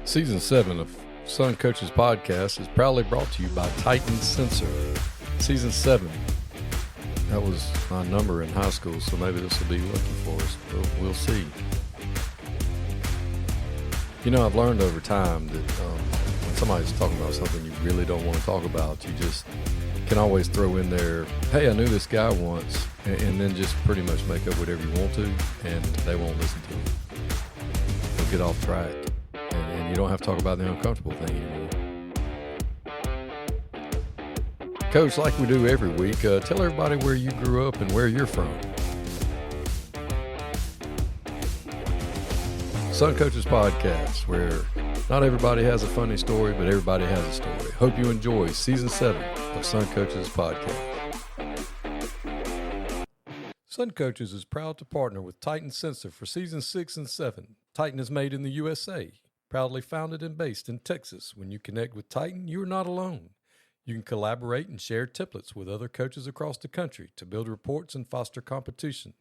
Season 7 of Sun Coaches Podcast is proudly brought to you by Titan Sensor. Season 7. That was my number in high school, so maybe this will be lucky for us. We'll see. You know, I've learned over time that when somebody's talking about something you really don't want to talk about, you just can always throw in there, hey, I knew this guy once, and then just pretty much make up whatever you want to, and they won't listen to it. They'll get off track. And you don't have to talk about the uncomfortable thing anymore. Coach, like we do every week, tell everybody where you grew up and where you're from. Sun Coaches Podcast, where not everybody has a funny story, but everybody has a story. Hope you enjoy Season 7 of Sun Coaches Podcast. Sun Coaches is proud to partner with Titan Sensor for Season 6 and 7. Titan is made in the USA. Proudly founded and based in Texas. When you connect with Titan, you are not alone. You can collaborate and share templates with other coaches across the country to build reports and foster competition.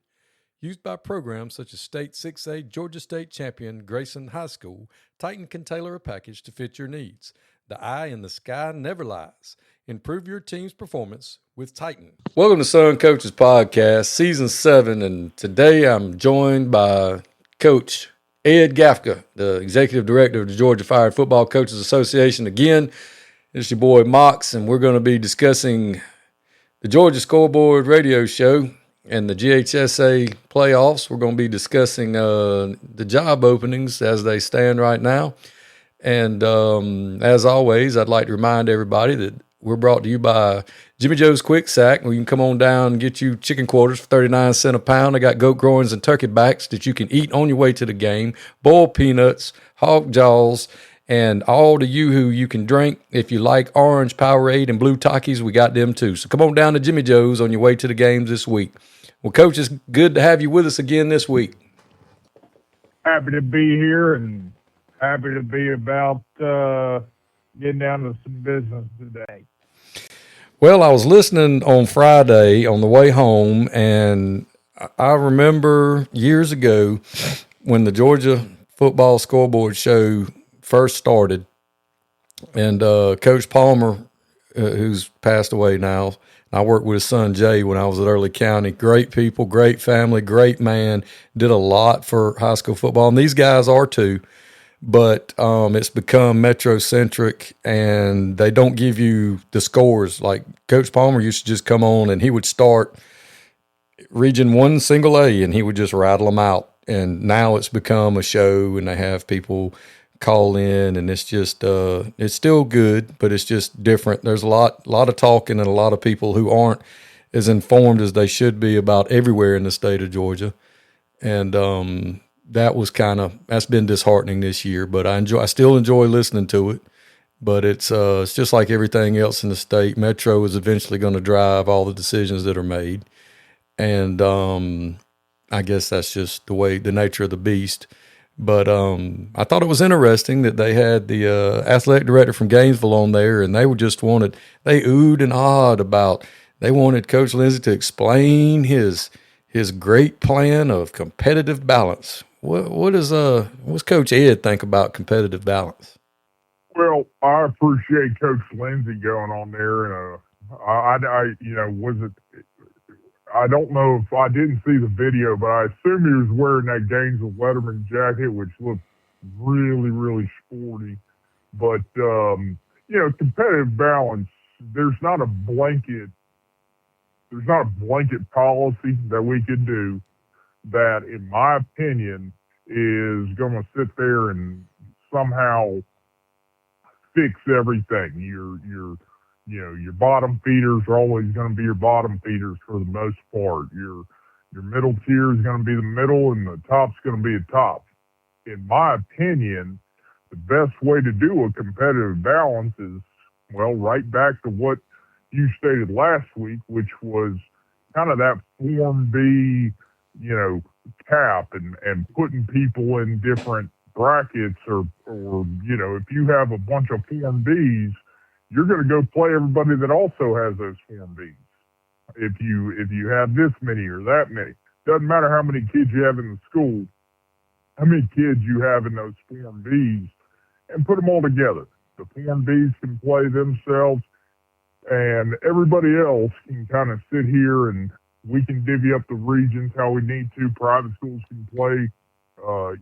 Used by programs such as State 6A Georgia State champion Grayson High School, Titan can tailor a package to fit your needs. The eye in the sky never lies. Improve your team's performance with Titan. Welcome to Sun Coaches Podcast, Season 7, and today I'm joined by Coach Ed Gafca, the Executive Director of the Georgia Fire Football Coaches Association. Again, it's your boy MOCS, and we're going to be discussing the Georgia Scoreboard radio show and the GHSA playoffs. We're going to be discussing the job openings as they stand right now. And as always, I'd like to remind everybody that we're brought to you by Jimmy Joe's Quick Sack, where you can come on down and get you chicken quarters for 39 cents a pound. They got goat groins and turkey backs that you can eat on your way to the game, boiled peanuts, hog jaws, and all to you who you can drink. If you like orange Powerade and blue Takis, we got them too. So come on down to Jimmy Joe's on your way to the games this week. Well, Coach, it's good to have you with us again this week. Happy to be here and happy to be about getting down to some business today. Well, I was listening on Friday on the way home, and I remember years ago when the Georgia football scoreboard show first started, and Coach Palmer, who's passed away now, I worked with his son Jay when I was at Early County. Great people, great family, great man, did a lot for high school football, and these guys are too. But it's become metrocentric, and they don't give you the scores. Like Coach Palmer used to just come on, and he would start Region 1 Single A, and he would just rattle them out. And now it's become a show, and they have people call in, and it's just it's still good, but it's just different. There's a lot of talking and a lot of people who aren't as informed as they should be about everywhere in the state of Georgia. And that's been disheartening this year, but I still enjoy listening to it. But it's just like everything else in the state. Metro is eventually going to drive all the decisions that are made, and I guess that's just the nature of the beast. But I thought it was interesting that they had the athletic director from Gainesville on there, and they they oohed and awed about. They wanted Coach Lindsay to explain his great plan of competitive balance. What's Coach Ed think about competitive balance? Well, I appreciate Coach Lindsay going on there, and I don't know if I didn't see the video, but I assume he was wearing that Gainesville Letterman jacket, which looked really, really sporty. But competitive balance. There's not a blanket policy that we can do that, in my opinion, is going to sit there and somehow fix everything. Your bottom feeders are always going to be your bottom feeders for the most part. Your middle tier is going to be the middle, and the top's going to be the top. In my opinion, the best way to do a competitive balance is, well, right back to what you stated last week, which was kind of that Form B, cap and putting people in different brackets or if you have a bunch of Form Bs, you're going to go play everybody that also has those Form Bs. If you have this many or that many, doesn't matter how many kids you have in the school, how many kids you have in those Form Bs, and put them all together. The Form Bs can play themselves, and everybody else can kind of sit here and we can divvy up the regions how we need to. Private schools can play,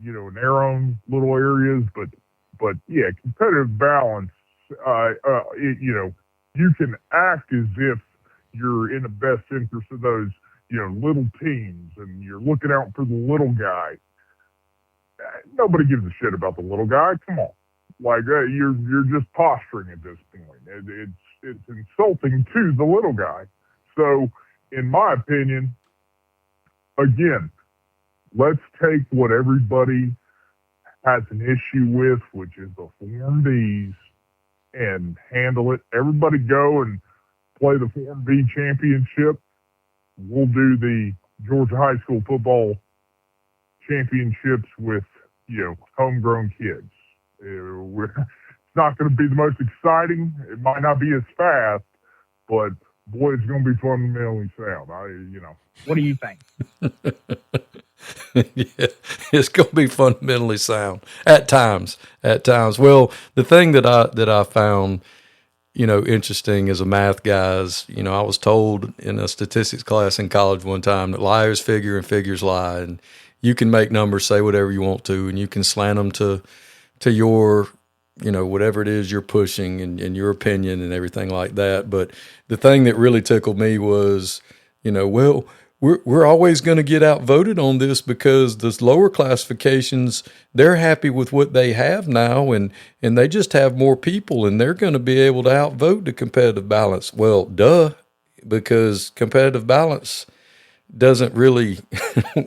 in their own little areas, but yeah, competitive balance. You can act as if you're in the best interest of those, little teams, and you're looking out for the little guy. Nobody gives a shit about the little guy. Come on, like you're just posturing at this point. It's insulting to the little guy. So, in my opinion, again, let's take what everybody has an issue with, which is the Form Bs, and handle it. Everybody go and play the Form B championship. We'll do the Georgia high school football championships with, homegrown kids. It's not going to be the most exciting. It might not be as fast, but boy, it's going to be fundamentally sound. What do you think? Yeah, it's going to be fundamentally sound at times. Well, the thing that I found, interesting as a math guy is, I was told in a statistics class in college one time that liars figure and figures lie, and you can make numbers say whatever you want to, and you can slant them to your, whatever it is you're pushing and your opinion and everything like that. But the thing that really tickled me was, well, we're always going to get outvoted on this because the lower classifications, they're happy with what they have now, and they just have more people, and they're going to be able to outvote the competitive balance. Well, duh, because competitive balance doesn't really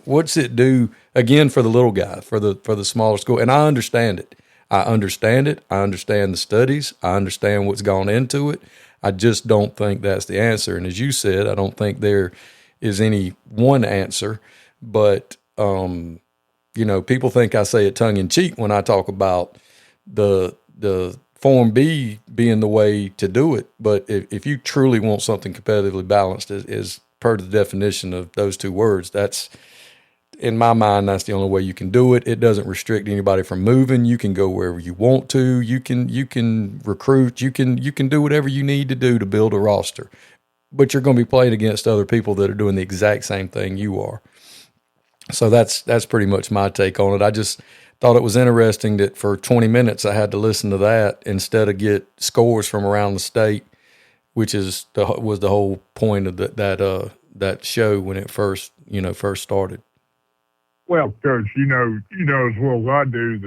what's it do again for the little guy, for the smaller school. And I understand it. I understand the studies. I understand what's gone into it. I just don't think that's the answer. And as you said, I don't think there is any one answer, but people think I say it tongue in cheek when I talk about the Form B being the way to do it. But if you truly want something competitively balanced, is per the definition of those two words, that's, in my mind, that's the only way you can do it. It doesn't restrict anybody from moving. You can go wherever you want to. You can recruit. You can do whatever you need to do to build a roster. But you're going to be playing against other people that are doing the exact same thing you are. So that's pretty much my take on it. I just thought it was interesting that for 20 minutes I had to listen to that instead of get scores from around the state, which was the whole point of that show when it first started. Well, Coach, you know as well as I do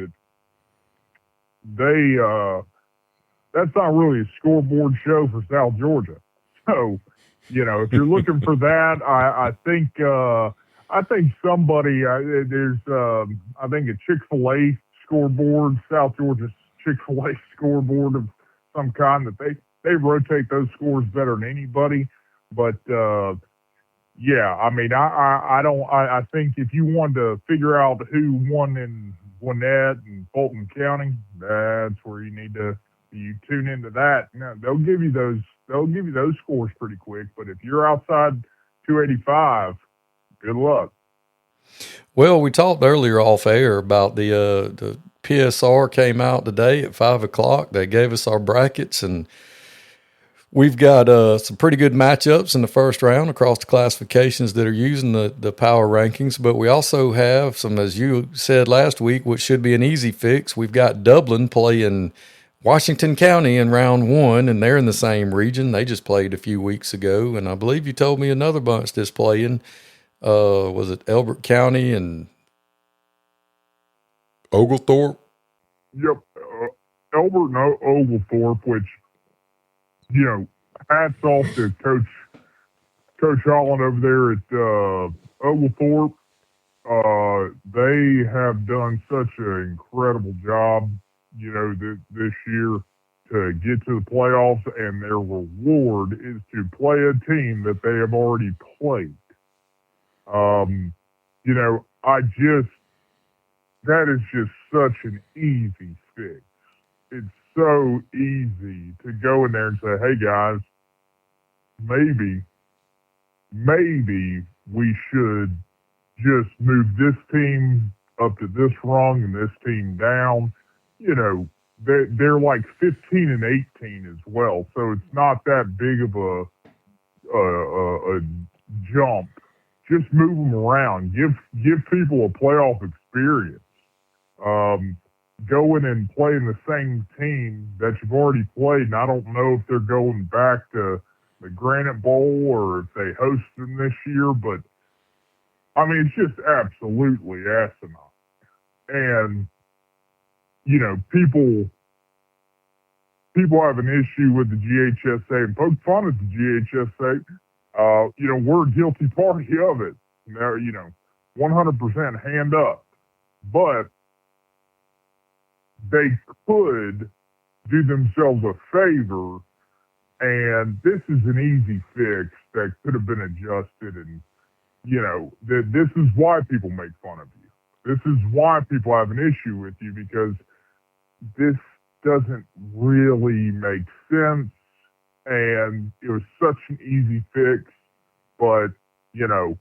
that that's not really a scoreboard show for South Georgia. So, if you're looking for that, I think somebody there's I think a Chick-fil-A scoreboard, South Georgia Chick-fil-A scoreboard of some kind that they rotate those scores better than anybody. But yeah, I mean, I think if you wanted to figure out who won in Gwinnett and Fulton County, that's where you tune into that. They'll give you those scores pretty quick. But if you're outside 285, good luck. Well, we talked earlier off air about the PSR came out today at 5:00. They gave us our brackets, and we've got some pretty good matchups in the first round across the classifications that are using the power rankings. But we also have some, as you said last week, which should be an easy fix. We've got Dublin playing Washington County in round one, and they're in the same region. They just played a few weeks ago, and I believe you told me another bunch that's playing. Was it Elbert County and Oglethorpe? Yep, Elbert and Oglethorpe, which, hats off to Coach Holland over there at Oglethorpe. They have done such an incredible job, this year to get to the playoffs, and their reward is to play a team that they have already played. That is just such an easy fix. It's so easy to go in there and say, hey guys, maybe we should just move this team up to this rung and this team down. they're like 15 and 18 as well, so it's not that big of a jump. Just move them around. Give people a playoff experience. Going and playing the same team that you've already played, and I don't know if they're going back to the Granite Bowl or if they host them this year, but I mean, it's just absolutely asinine. And, you know, people have an issue with the GHSA and poke fun at the GHSA. You know, we're a guilty party of it. Now, you know, 100% hand up. But they could do themselves a favor, and this is an easy fix that could have been adjusted. And, you know, this is why people make fun of you. This is why people have an issue with you, because this doesn't really make sense, and it was such an easy fix. But, you know,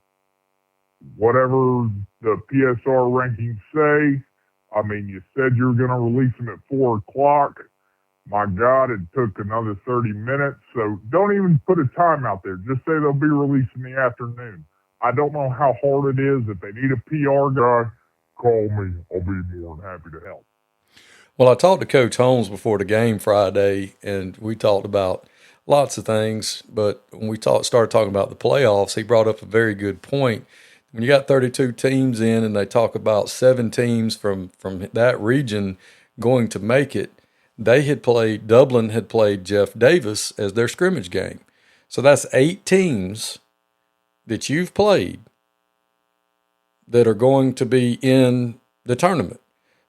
whatever the PSR rankings say, I mean, you said you were going to release them at 4 o'clock. My God, it took another 30 minutes. So don't even put a time out there. Just say they'll be released in the afternoon. I don't know how hard it is. If they need a PR guy, call me. I'll be more than happy to help. Well, I talked to Coach Holmes before the game Friday, and we talked about lots of things. But when we started talking about the playoffs, he brought up a very good point. When you got 32 teams in, and they talk about 7 teams from that region going to make it, Dublin had played Jeff Davis as their scrimmage game. So that's 8 teams that you've played that are going to be in the tournament.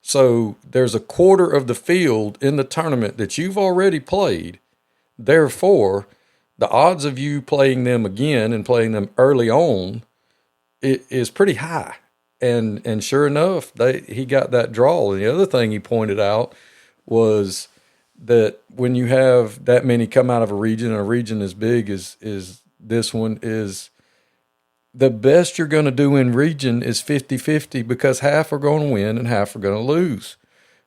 So there's a quarter of the field in the tournament that you've already played. Therefore, the odds of you playing them again and playing them early on is pretty high. And sure enough, he got that draw. And the other thing he pointed out was that when you have that many come out of a region, and a region as big as this one is, the best you're going to do in region is 50-50, because half are going to win and half are going to lose.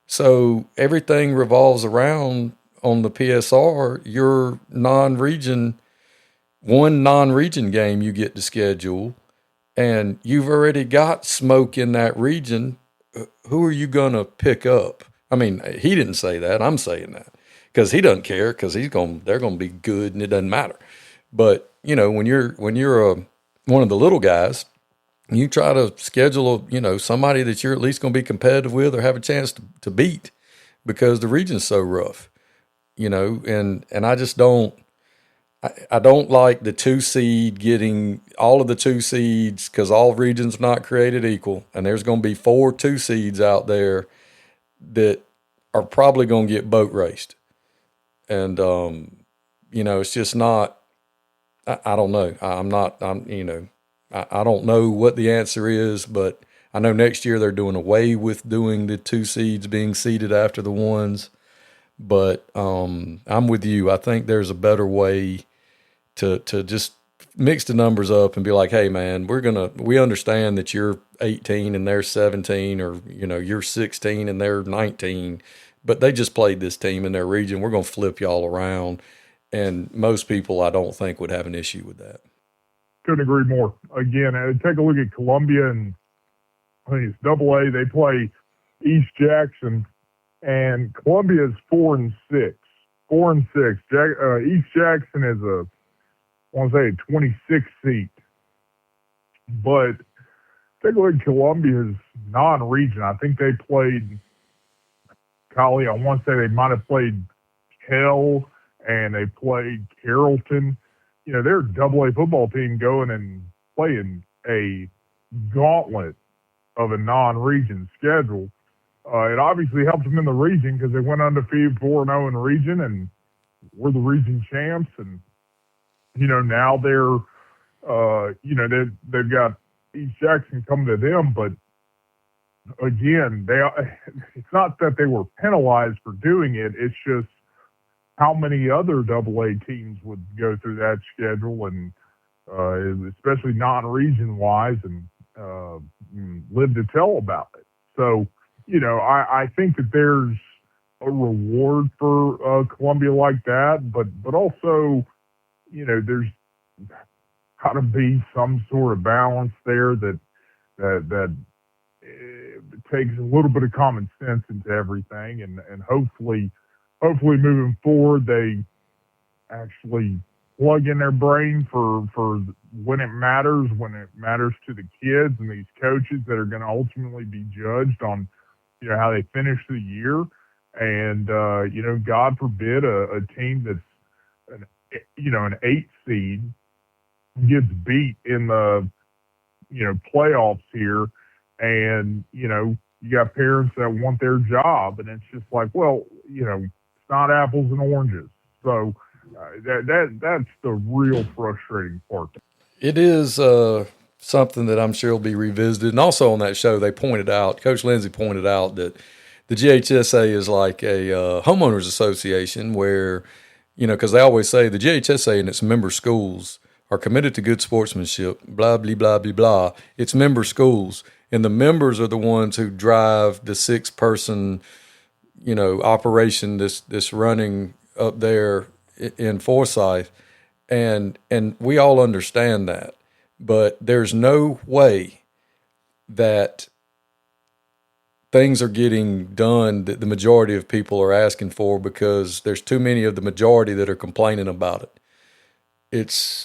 So everything revolves around, on the PSR, your one non-region game you get to schedule, and you've already got smoke in that region. Who are you going to pick up? I mean, he didn't say that. I'm saying that because he doesn't care, because they're going to be good and it doesn't matter. But, you know, when you're one of the little guys, you try to schedule somebody that you're at least going to be competitive with or have a chance to beat, because the region's so rough, and I just don't. I don't like the 2 seed getting all of the 2 seeds, because all regions are not created equal. And there's going to be 4 2 seeds out there that are probably going to get boat raced. And, it's just not, I don't know. I don't know what the answer is, but I know next year they're doing away with doing the 2 seeds being seeded after the ones. But I'm with you. I think there's a better way to just mix the numbers up and be like, hey man, we understand that you're 18 and they're 17, or you're 16 and they're 19, but they just played this team in their region. We're going to flip y'all around, and most people I don't think would have an issue with that. Couldn't agree more. Again, take a look at Columbia, and I think it's AA. They play East Jackson, and Columbia is 4-6. 4-6. East Jackson is a 26 seat. But take a look at Columbia's non-region. I think they played Collie. I want to say they might have played Kell, and they played Carrollton. They're a AA football team going and playing a gauntlet of a non-region schedule. It obviously helped them in the region, because they went undefeated 4-0 in the region, and we're the region champs. And now they're they've got East Jackson coming to them. But again, it's not that they were penalized for doing it. It's just how many other AA teams would go through that schedule, and especially non-region wise, and live to tell about it. So, I think that there's a reward for Columbia like that, but also, there's got to be some sort of balance there that takes a little bit of common sense into everything, and hopefully moving forward they actually plug in their brain for when it matters to the kids and these coaches that are going to ultimately be judged on how they finish the year. And God forbid a team that's an 8 seed gets beat in the playoffs here, and you got parents that want their job, and it's just like, well, it's not apples and oranges. So that's the real frustrating part. It is something that I'm sure will be revisited. And also on that show, Coach Lindsay pointed out that the GHSA is like a homeowners association where, because they always say the GHSA and its member schools are committed to good sportsmanship, blah, blah, blah, blah, blah. It's member schools. And the members are the ones who drive the 6-person, operation this running up there in Forsyth. And we all understand that. But there's no way that things are getting done that the majority of people are asking for, because there's too many of the majority that are complaining about it.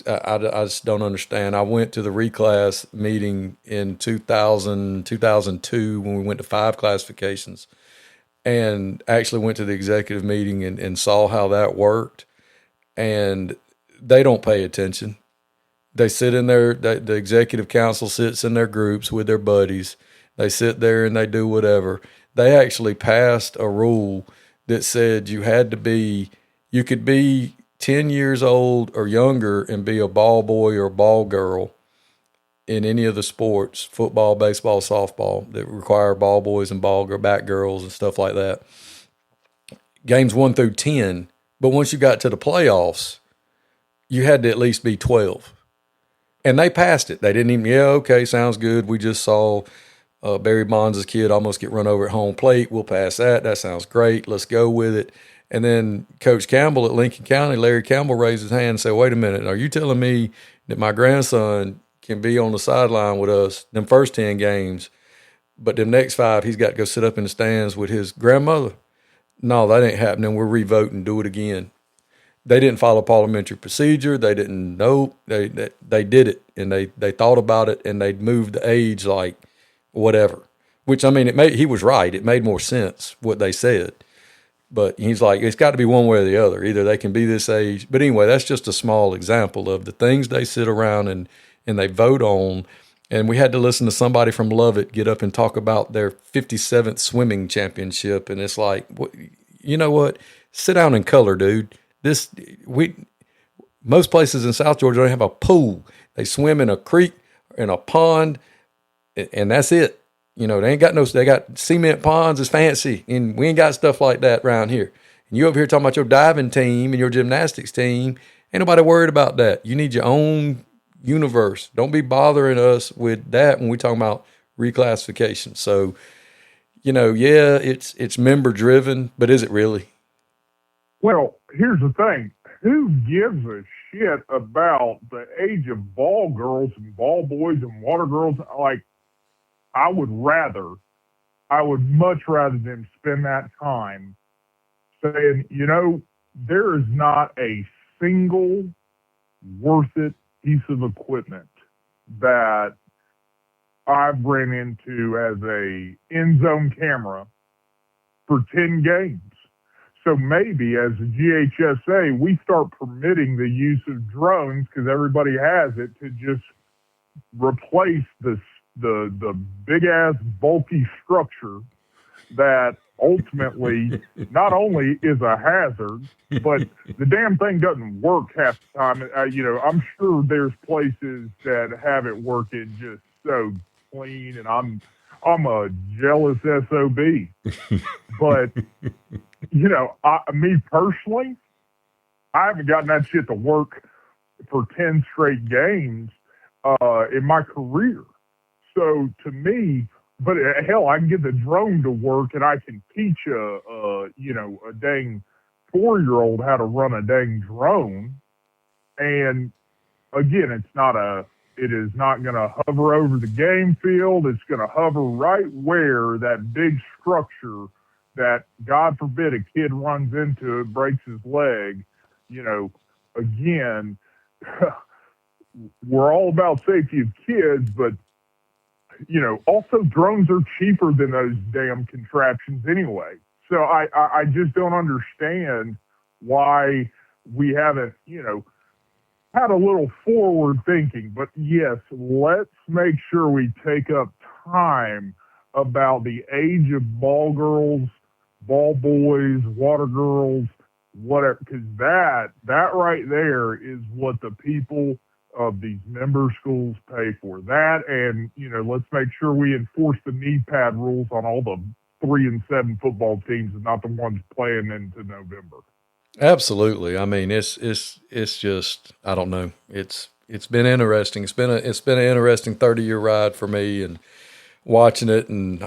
I just don't understand. I went to the reclass meeting in 2002 when we went to 5 classifications, and actually went to the executive meeting and saw how that worked. And they don't pay attention. They sit in the executive council sits in their groups with their buddies. They sit there and they do whatever. They actually passed a rule that said you could be 10 years old or younger and be a ball boy or ball girl in any of the sports, football, baseball, softball, that require ball boys and bat girls and stuff like that. Games 1 through 10. But once you got to the playoffs, you had to at least be 12. And they passed it. They didn't even, okay, sounds good. We just saw Barry Bonds' kid almost get run over at home plate. We'll pass that. That sounds great. Let's go with it. And then Coach Campbell at Lincoln County, Larry Campbell, raised his hand and said, wait a minute, are you telling me that my grandson can be on the sideline with us them first 10 games, but them next 5 he's got to go sit up in the stands with his grandmother? No, that ain't happening. We're revoting. Do it again. They didn't follow parliamentary procedure. They didn't know. They did it, and they thought about it, and they moved the age like whatever. Which, I mean, he was right. It made more sense what they said. But he's like, it's got to be one way or the other. Either they can be this age. But anyway, that's just a small example of the things they sit around and they vote on. And we had to listen to somebody from Lovett get up and talk about their 57th swimming championship. And it's like, you know what? Sit down and color, dude. Most places in South Georgia don't have a pool. They swim in a creek, in a pond, and that's it. They ain't got they got cement ponds. It's fancy, and we ain't got stuff like that around here. And you over here talking about your diving team and your gymnastics team. Ain't nobody worried about that. You need your own universe. Don't be bothering us with that when we talking about reclassification. So, it's member driven, but is it really? Well, here's the thing. Who gives a shit about the age of ball girls and ball boys and water girls? Like, I would much rather them spend that time saying, there is not a single worth it piece of equipment that I've ran into as a end zone camera for 10 games. So maybe as a GHSA, we start permitting the use of drones because everybody has it to just replace the big ass bulky structure that ultimately not only is a hazard, but the damn thing doesn't work half the time. I'm sure there's places that have it working just so clean, and I'm a jealous SOB. But me personally, I haven't gotten that shit to work for 10 straight games in my career. So to me, but hell, I can get the drone to work, and I can teach a dang 4-year-old how to run a dang drone. And again, it is not going to hover over the game field. It's going to hover right where that big structure that, God forbid, a kid runs into it, breaks his leg. Again, we're all about safety of kids, but also drones are cheaper than those damn contraptions anyway. So I just don't understand why we haven't, had a little forward thinking. But yes, let's make sure we take up time about the age of ball girls, ball boys, water girls, whatever, because that right there is what the people of these member schools pay for. That, and let's make sure we enforce the knee pad rules on all the 3 and 7 football teams and not the ones playing into November. Absolutely. I mean, it's just, I don't know. It's been interesting. It's been an interesting 30-year ride for me, and watching it. And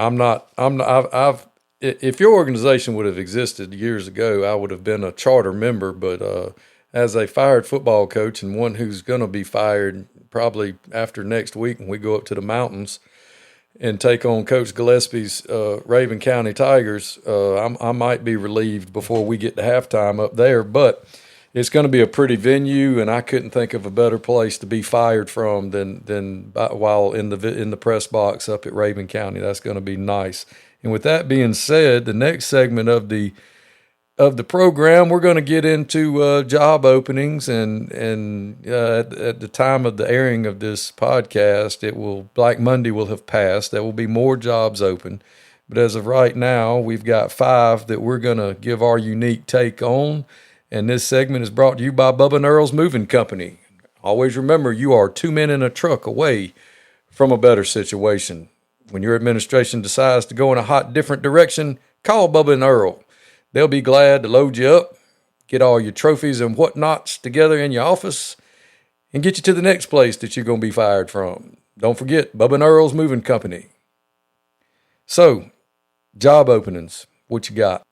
if your organization would have existed years ago, I would have been a charter member. But as a fired football coach, and one who's going to be fired probably after next week when we go up to the mountains and take on Coach Gillespie's Raven County Tigers, I might be relieved before we get to halftime up there. But it's going to be a pretty venue, and I couldn't think of a better place to be fired from than while in the press box up at Raven County. That's going to be nice. And with that being said, the next segment of the program, we're going to get into job openings, and at the time of the airing of this podcast, Black Monday will have passed. There will be more jobs open, but as of right now, we've got 5 that we're going to give our unique take on. And this segment is brought to you by Bubba and Earl's Moving Company. Always remember, you are 2 men in a truck away from a better situation. When your administration decides to go in a hot, different direction, call Bubba and Earl. They'll be glad to load you up, get all your trophies and whatnots together in your office, and get you to the next place that you're going to be fired from. Don't forget, Bubba and Earl's Moving Company. So, job openings, what you got?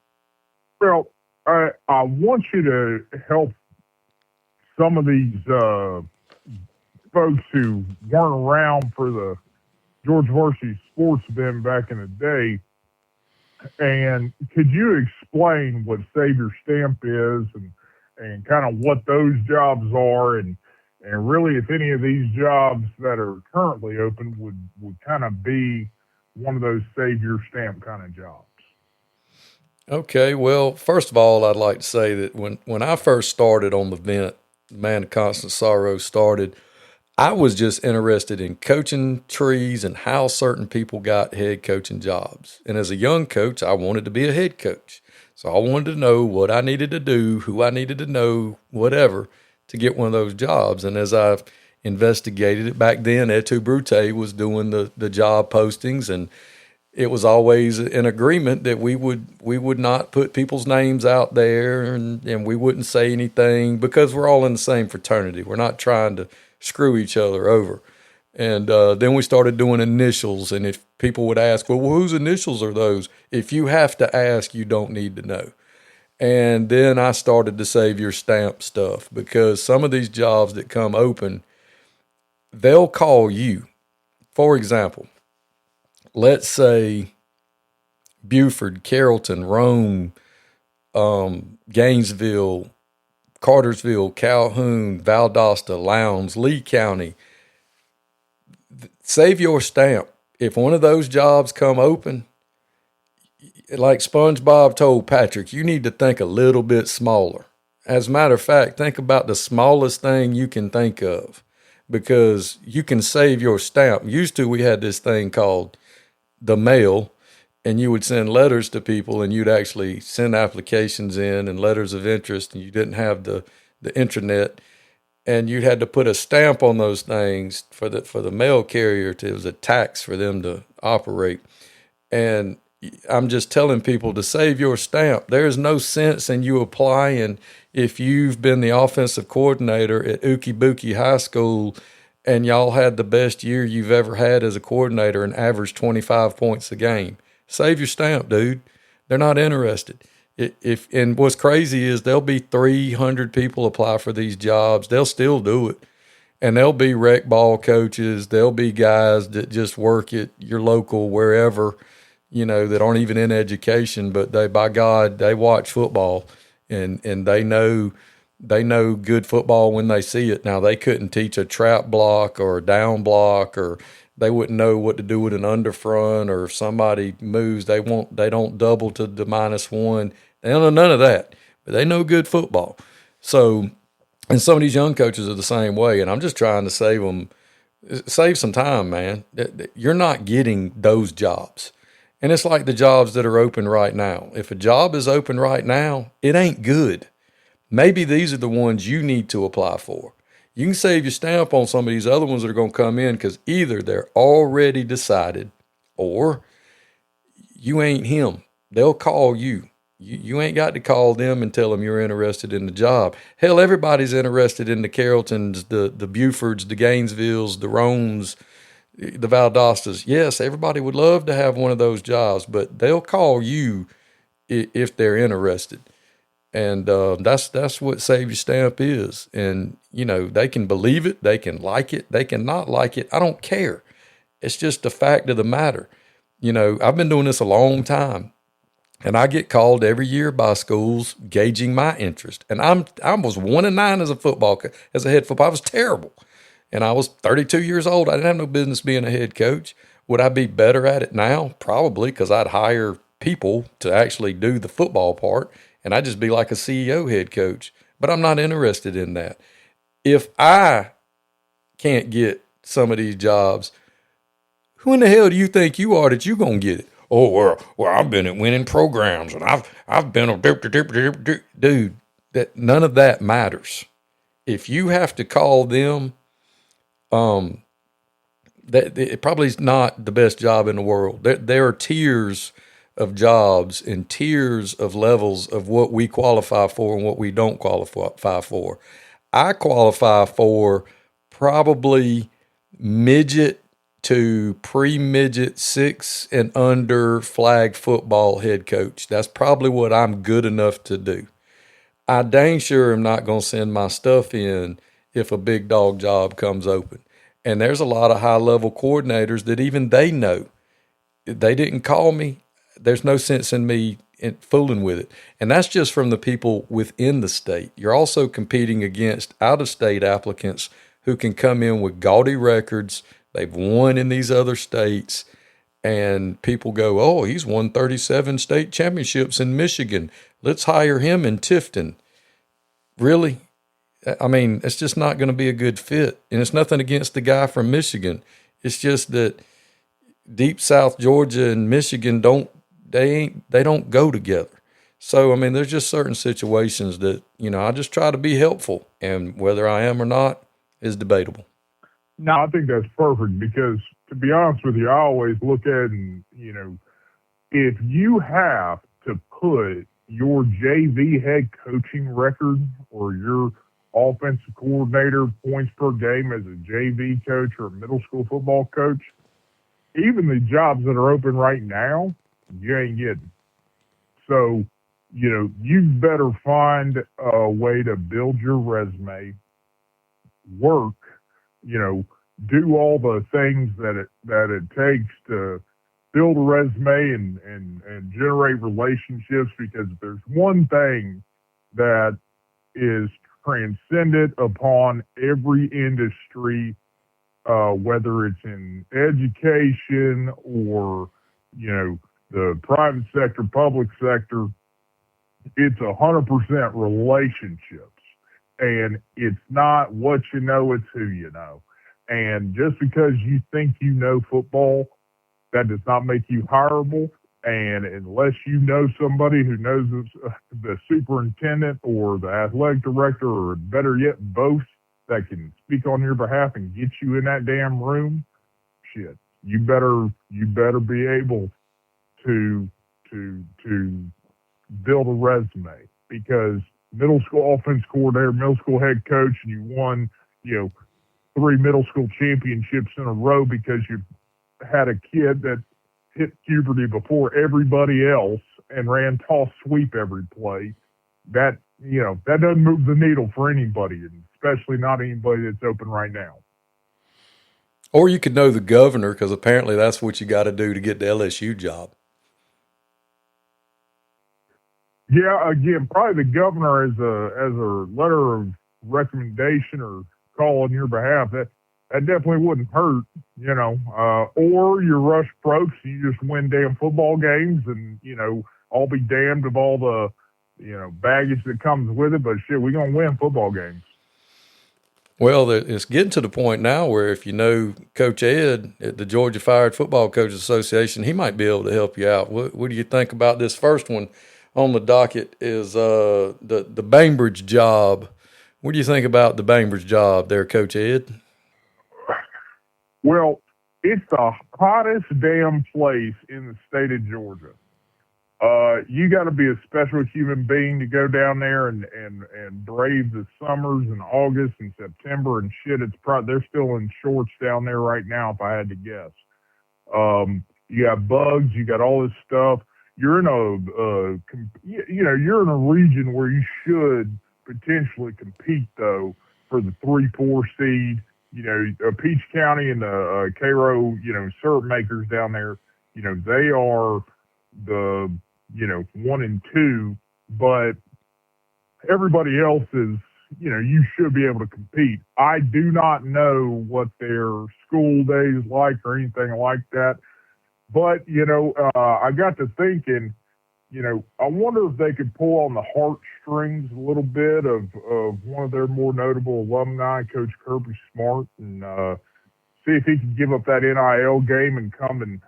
Well, I want you to help some of these folks who weren't around for the George Varsity Sports event back in the day. And could you explain what Save Your Stamp is, and kind of what those jobs are, and really if any of these jobs that are currently open would kind of be one of those Save Your Stamp kind of jobs? Okay, well, first of all, I'd like to say that when I first started on the vent, Man of Constant Sorrow started, I was just interested in coaching trees and how certain people got head coaching jobs. And as a young coach, I wanted to be a head coach. So I wanted to know what I needed to do, who I needed to know, whatever, to get one of those jobs. And as I've investigated it, back then, Etu Brute was doing the job postings, and it was always an agreement that we would not put people's names out there, and we wouldn't say anything, because we're all in the same fraternity. We're not trying to screw each other over. And then we started doing initials, and if people would ask, well, whose initials are those? If you have to ask, you don't need to know. And then I started to Save Your Stamp stuff, because some of these jobs that come open, they'll call you. For example, let's say Buford, Carrollton, Rome, Gainesville, Cartersville, Calhoun, Valdosta, Lowndes, Lee County. Save Your Stamp. If one of those jobs come open, like SpongeBob told Patrick, you need to think a little bit smaller. As a matter of fact, think about the smallest thing you can think of, because you can save your stamp. Used to, we had this thing called the mail, and you would send letters to people, and you'd actually send applications in and letters of interest, and you didn't have the intranet, and you had to put a stamp on those things for the mail carrier. It was a tax for them to operate. And I'm just telling people to save your stamp. There's no sense in you applying if you've been the offensive coordinator at Ookie Bookie High School and y'all had the best year you've ever had as a coordinator and averaged 25 points a game. Save your stamp, dude. They're not interested. And what's crazy is there'll be 300 people apply for these jobs. They'll still do it. And there'll be rec ball coaches. There'll be guys that just work at your local wherever, that aren't even in education, but by God, they watch football and they know good football when they see it. Now, they couldn't teach a trap block or a down block, or they wouldn't know what to do with an underfront, or if somebody moves, they don't double to the -1. They don't know none of that, but they know good football. So, and some of these young coaches are the same way, and I'm just trying to save some time, man. You're not getting those jobs. And it's like the jobs that are open right now. If a job is open right now, it ain't good. Maybe these are the ones you need to apply for. You can save your stamp on some of these other ones that are going to come in, because either they're already decided or you ain't him. They'll call you. You ain't got to call them and tell them you're interested in the job. Hell, everybody's interested in the Carrolltons, the Bufords, the Gainesvilles, the Romes, the Valdostas. Yes, everybody would love to have one of those jobs, but they'll call you if they're interested. And that's what Save Your Stamp is. And, they can believe it. They can like it. They can not like it. I don't care. It's just the fact of the matter. I've been doing this a long time. And I get called every year by schools gauging my interest. And I was 1-9 as a head football. I was terrible. And I was 32 years old. I didn't have no business being a head coach. Would I be better at it now? Probably, because I'd hire people to actually do the football part, and I'd just be like a CEO head coach. But I'm not interested in that. If I can't get some of these jobs, who in the hell do you think you are that you're going to get it? Oh, well, I've been at winning programs, and I've been a dude. That none of that matters. If you have to call them, that it probably is not the best job in the world. There are tiers of jobs and tiers of levels of what we qualify for and what we don't qualify for. I qualify for probably midget to pre-midget 6 and under flag football head coach. That's probably what I'm good enough to do. I dang sure am not going to send my stuff in if a big dog job comes open. And there's a lot of high-level coordinators that even they know. They didn't call me. There's no sense in me fooling with it. And that's just from the people within the state. You're also competing against out-of-state applicants who can come in with gaudy records. They've won in these other states, and people go, oh, he's won 37 state championships in Michigan. Let's hire him in Tifton. Really? I mean, it's just not going to be a good fit. And it's nothing against the guy from Michigan. It's just that deep South Georgia and Michigan don't go together. So, I mean, there's just certain situations that, I just try to be helpful, and whether I am or not is debatable. No, I think that's perfect, because to be honest with you, I always look at, and, if you have to put your JV head coaching record or your offensive coordinator points per game as a JV coach or a middle school football coach, even the jobs that are open right now, you ain't getting. So, you better find a way to build your resume, work, do all the things that it takes to build a resume and generate relationships, because there's one thing that is transcendent upon every industry, whether it's in education or, the private sector, public sector. It's 100% relationships. And it's not what you know, it's who you know. And just because you think you know football, that does not make you hireable. And unless you know somebody who knows the superintendent or the athletic director, or better yet, both, that can speak on your behalf and get you in that damn room, shit, you better be able to build a resume, because middle school offense coordinator, middle school head coach, and you won, 3 middle school championships in a row because you had a kid that hit puberty before everybody else and ran toss sweep every play. That, that doesn't move the needle for anybody, and especially not anybody that's open right now. Or you could know the governor, because apparently that's what you got to do to get the LSU job. Yeah, again, probably the governor as a letter of recommendation or call on your behalf. That definitely wouldn't hurt, or you rush Probst, you just win damn football games, and I'll be damned of all the baggage that comes with it. But shit, we're gonna win football games. Well, it's getting to the point now where if you know Coach Ed at the Georgia Fired Football Coaches Association, he might be able to help you out. What do you think about this first one on the docket? Is the Bainbridge job? What do you think about the Bainbridge job there, Coach Ed? Well, it's the hottest damn place in the state of Georgia. You got to be a special human being to go down there and brave the summers and August and September and shit. It's probably they're still in shorts down there right now, if I had to guess. You got bugs, you got all this stuff. You're in you're in a region where you should potentially compete though for the 3-4 seed. Peach County and the Cairo, syrup makers down there. They are the 1 and 2, but everybody else is, you should be able to compete. I do not know what their school days like or anything like that, but I got to thinking, I wonder if they could pull on the heartstrings a little bit of one of their more notable alumni, Coach Kirby Smart, and see if he can give up that NIL game and come and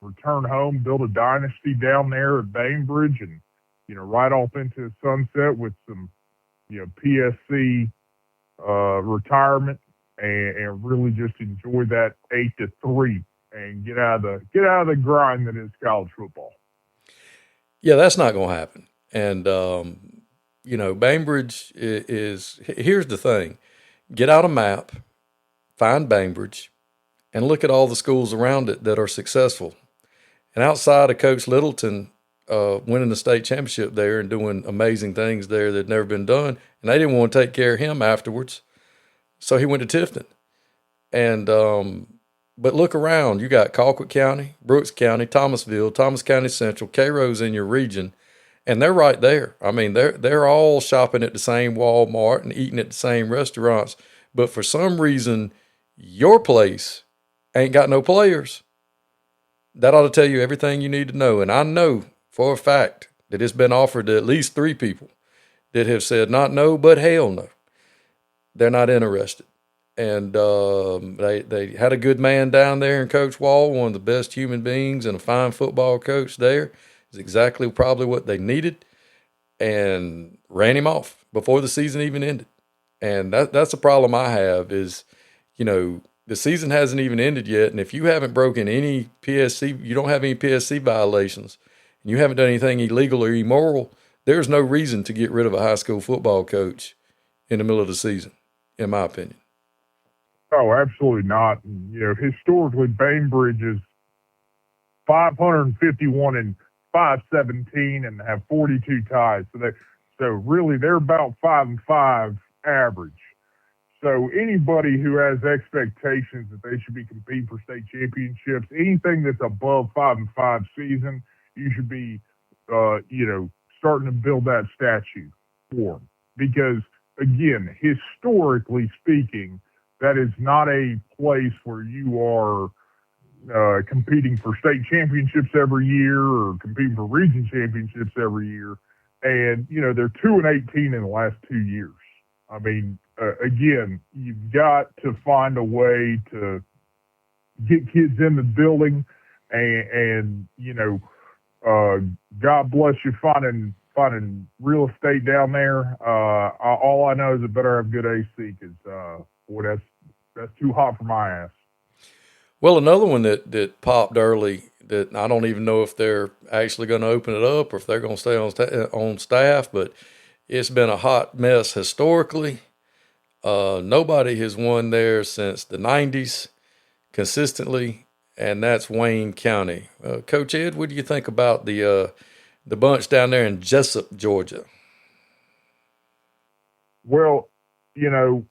return home, build a dynasty down there at Bainbridge, and ride off into the sunset with some PSC retirement and really just enjoy that 8-3 and get out of the grind that is college football. Yeah, that's not going to happen. And Bainbridge is here's the thing: get out a map, find Bainbridge, and look at all the schools around it that are successful. And outside of Coach Littleton winning the state championship there and doing amazing things there that had never been done, and they didn't want to take care of him afterwards, so he went to Tifton. And but look around. You got Colquitt County, Brooks County, Thomasville, Thomas County Central, Cairo's in your region, and they're right there. I mean, they're all shopping at the same Walmart and eating at the same restaurants. But for some reason, your place ain't got no players. That ought to tell you everything you need to know. And I know for a fact that it's been offered to at least 3 people that have said not no, but hell no. They're not interested. And they had a good man down there in Coach Wall, one of the best human beings and a fine football coach there. Is exactly probably what they needed, and ran him off before the season even ended. And that's the problem I have is, the season hasn't even ended yet, and if you haven't broken any PSC, you don't have any PSC violations, and you haven't done anything illegal or immoral, there's no reason to get rid of a high school football coach in the middle of the season, in my opinion. Oh, absolutely not. Historically, Bainbridge is 551 and 517 and have 42 ties. So really, they're about 5-5 average. So anybody who has expectations that they should be competing for state championships, anything that's above 5-5 season, you should be, starting to build that statue for them. Because again, historically speaking, that is not a place where you are competing for state championships every year or competing for region championships every year. And, they're 2-18 in the last 2 years. I mean, again, you've got to find a way to get kids in the building and God bless you finding real estate down there. All I know is it better have good AC because, boy, that's too hot for my ass. Well, another one that popped early that I don't even know if they're actually going to open it up or if they're going to stay on staff, but it's been a hot mess historically. Nobody has won there since the 90s consistently, and that's Wayne County. Coach Ed, what do you think about the bunch down there in Jessup, Georgia? Well, you know,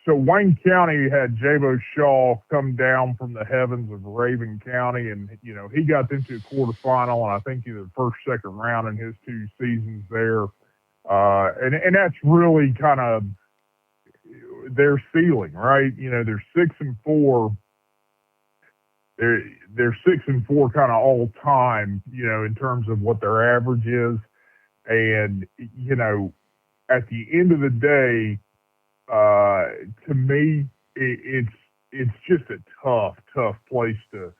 so Wayne County had Jabo Shaw come down from the heavens of Raven County, and he got them to a quarterfinal, and I think either the first, second round in his 2 seasons there, and that's really kind of their ceiling, right? They're 6-4. They're 6-4 kind of all time, in terms of what their average is, and at the end of the day, to me, it's just a tough place to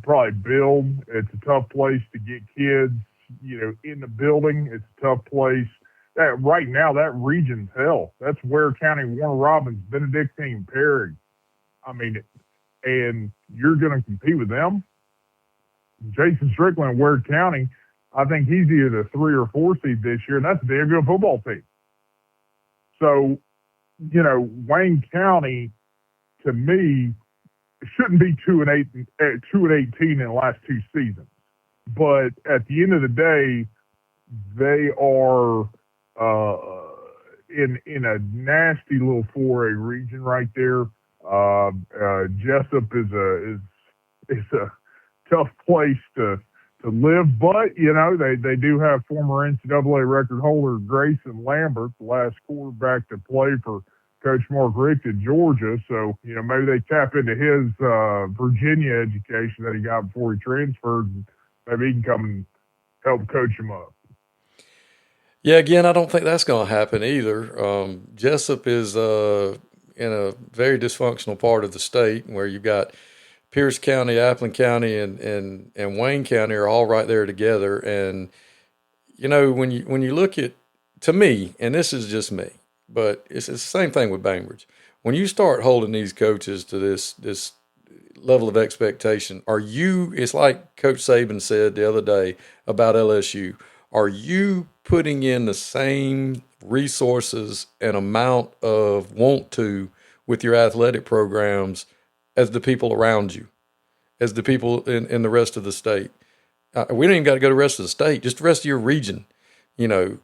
probably build. It's a tough place to get kids, in the building. It's a tough place. That right now, that region's hell. That's Ware County, Warner Robins, Benedictine, Perry. I mean, and you're going to compete with them. Jason Strickland, Ware County, I think he's either the 3 or 4 seed this year, and that's a damn good football team. So, Wayne County, to me, shouldn't be 2-8, 2-18 in the last 2 seasons. But at the end of the day, they are in a nasty little 4A region right there. Jessup is a tough place to live, but they do have former NCAA record holder Grayson Lambert, the last quarterback to play for Coach Mark Richt at Georgia. So maybe they tap into his Virginia education that he got before he transferred, and maybe he can come and help coach him up. Yeah, again, I don't think that's going to happen either. Jessup is in a very dysfunctional part of the state where you've got Pierce County, Appleton County, and Wayne County are all right there together. And when you look at, to me, and this is just me, but it's the same thing with Bainbridge. When you start holding these coaches to this level of expectation, it's like Coach Saban said the other day about LSU. Are you putting in the same resources and amount of want to with your athletic programs as the people around you, as the people in the rest of the state? We don't even got to go to the rest of the state, just the rest of your region. No,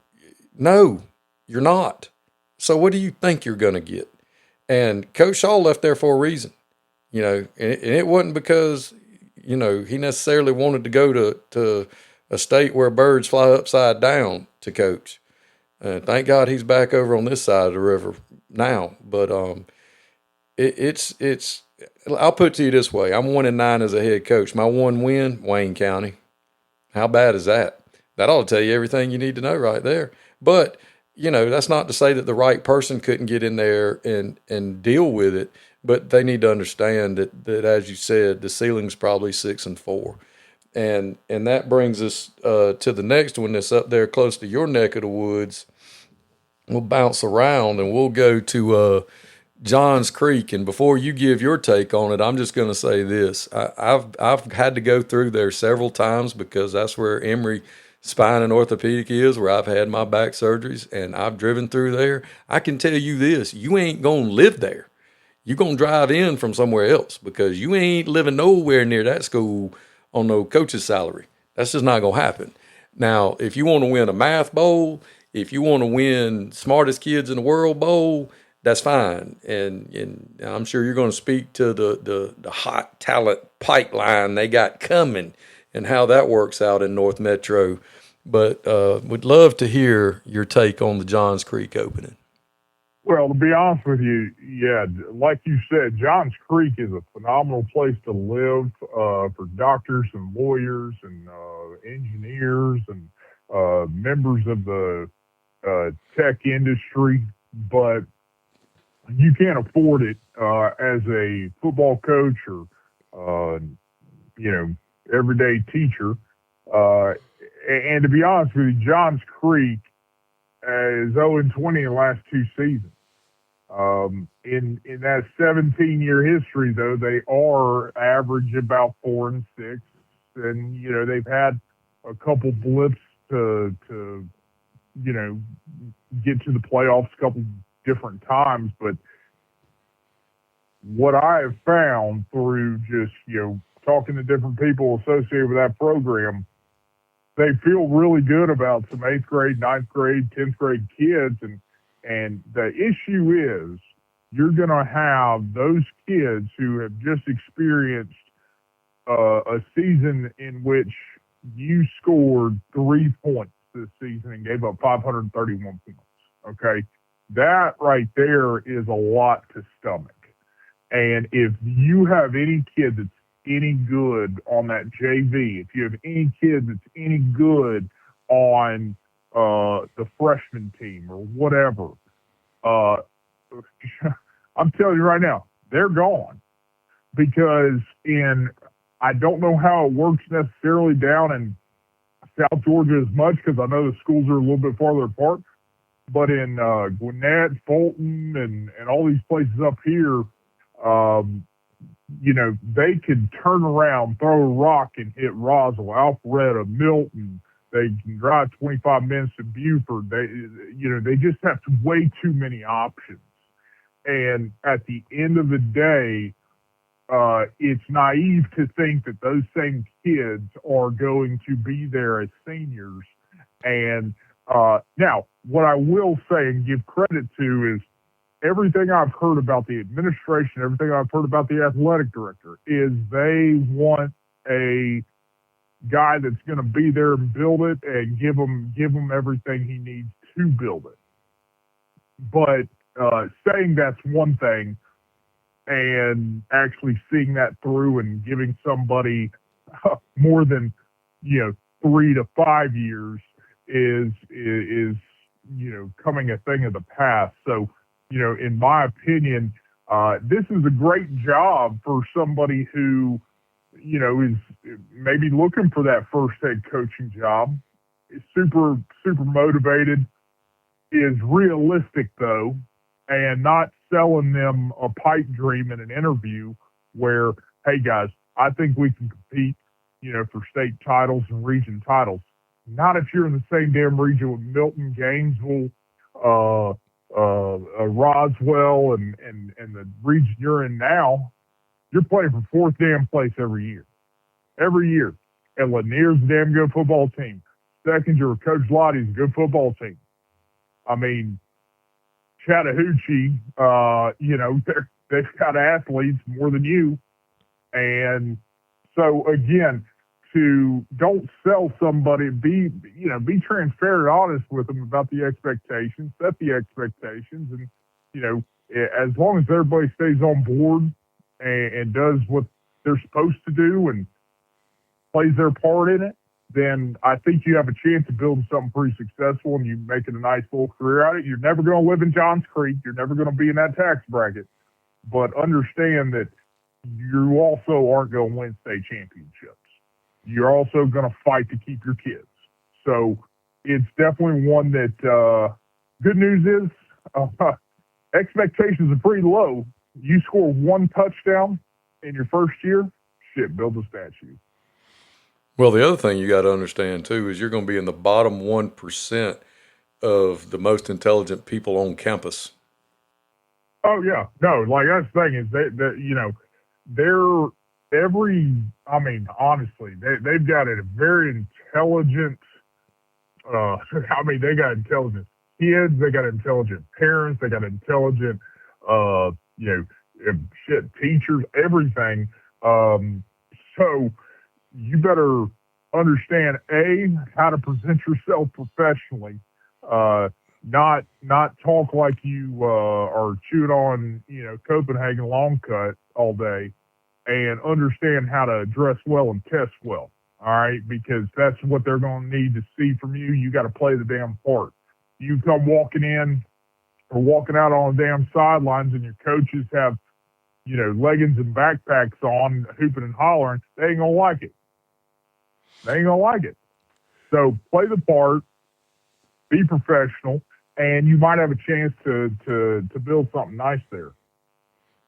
you're not. So what do you think you're going to get? And Coach Shaw left there for a reason, and it wasn't because, he necessarily wanted to go to a state where birds fly upside down to coach. Thank God he's back over on this side of the river now. But it's I'll put it to you this way. I'm 1-9 as a head coach. My one win, Wayne County. How bad is that? That ought to tell you everything you need to know right there. But, that's not to say that the right person couldn't get in there and deal with it. But they need to understand that as you said, the ceiling's probably 6-4. And that brings us to the next one that's up there close to your neck of the woods. We'll bounce around and we'll go to Johns Creek. And before you give your take on it, I'm just going to say this. I've had to go through there several times because that's where Emory Spine and Orthopedic is, where I've had my back surgeries, and I've driven through there. I can tell you this, you ain't going to live there. You're going to drive in from somewhere else because you ain't living nowhere near that school on no coach's salary. That's just not going to happen. Now, if you want to win a math bowl, if you want to win smartest kids in the world bowl, that's fine. And I'm sure you're going to speak to the hot talent pipeline they got coming and how that works out in North Metro. But would love to hear your take on the Johns Creek opening. Well, to be honest with you, yeah, like you said, Johns Creek is a phenomenal place to live for doctors and lawyers and engineers and members of the tech industry, but you can't afford it as a football coach or, everyday teacher. And to be honest with you, Johns Creek is 0-20 in the last 2 seasons. In that 17-year history, though, they are average about 4-6, and they've had a couple blips to get to the playoffs, a couple different times, but what I have found through just, talking to different people associated with that program, they feel really good about some 8th grade, 9th grade, 10th grade kids. And the issue is you're going to have those kids who have just experienced a season in which you scored 3 points this season and gave up 531 points. Okay. That right there is a lot to stomach. And if you have any kid that's any good on that JV, if you have any kid that's any good on the freshman team or whatever, I'm telling you right now, they're gone. Because I don't know how it works necessarily down in South Georgia as much, because I know the schools are a little bit farther apart, but in Gwinnett, Fulton, and all these places up here, they could turn around, throw a rock, and hit Roswell, Alpharetta, Milton. They can drive 25 minutes to Buford. They just have way too many options. And at the end of the day, it's naive to think that those same kids are going to be there as seniors. And now, what I will say and give credit to is everything I've heard about the administration, everything I've heard about the athletic director, is they want a guy that's going to be there and build it and give him everything he needs to build it. But saying that's one thing, and actually seeing that through and giving somebody more than 3 to 5 years is coming a thing of the past. So in my opinion, this is a great job for somebody who is maybe looking for that first head coaching job. Is super motivated, is realistic though, and not selling them a pipe dream in an interview where, hey guys, I think we can compete, for state titles and region titles. Not if you're in the same damn region with Milton, Gainesville, Roswell, and the region you're in now. You're playing for fourth damn place every year. Every year. And Lanier's a damn good football team. Second year, Coach Lottie's a good football team. I mean, Chattahoochee, they've got athletes more than you. And so, again, don't sell somebody, be transparent and honest with them about the expectations, set the expectations. And, as long as everybody stays on board and does what they're supposed to do and plays their part in it, then I think you have a chance of building something pretty successful and you making a nice full career out of it. You're never going to live in Johns Creek. You're never going to be in that tax bracket. But understand that you also aren't going to win state championships. You're also going to fight to keep your kids. So it's definitely one that good news is expectations are pretty low. You score one touchdown in your first year, build a statue. Well, the other thing you got to understand, too, is you're going to be in the bottom 1% of the most intelligent people on campus. Oh, yeah. No, that's the thing is honestly, they've got a very intelligent, they got intelligent kids, they got intelligent parents, they got intelligent, teachers, everything. So you better understand, how to present yourself professionally, not talk like you are chewing on, Copenhagen long cut all day, and understand how to dress well and test well. All right, because that's what they're going to need to see from you. You got to play the damn part. You come walking in or walking out on the damn sidelines, and your coaches have, leggings and backpacks on, hooping and hollering. They ain't gonna like it. So play the part, be professional, and you might have a chance to build something nice there.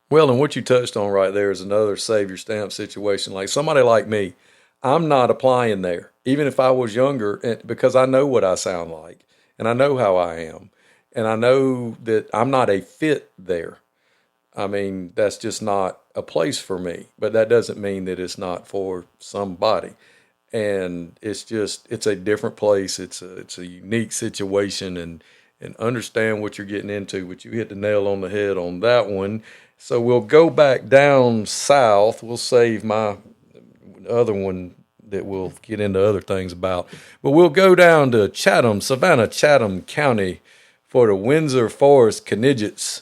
Well, and what you touched on right there is another save your stamp situation. Like somebody like me, I'm not applying there, even if I was younger, because I know what I sound like and I know how I am. And I know that I'm not a fit there. I mean, that's just not a place for me, but that doesn't mean that it's not for somebody. And it's a different place. It's a unique situation, and understand what you're getting into, but you hit the nail on the head on that one. So we'll go back down south. We'll save my other one that we'll get into other things about, but we'll go down to Savannah, Chatham County for the Windsor Forest Canidgets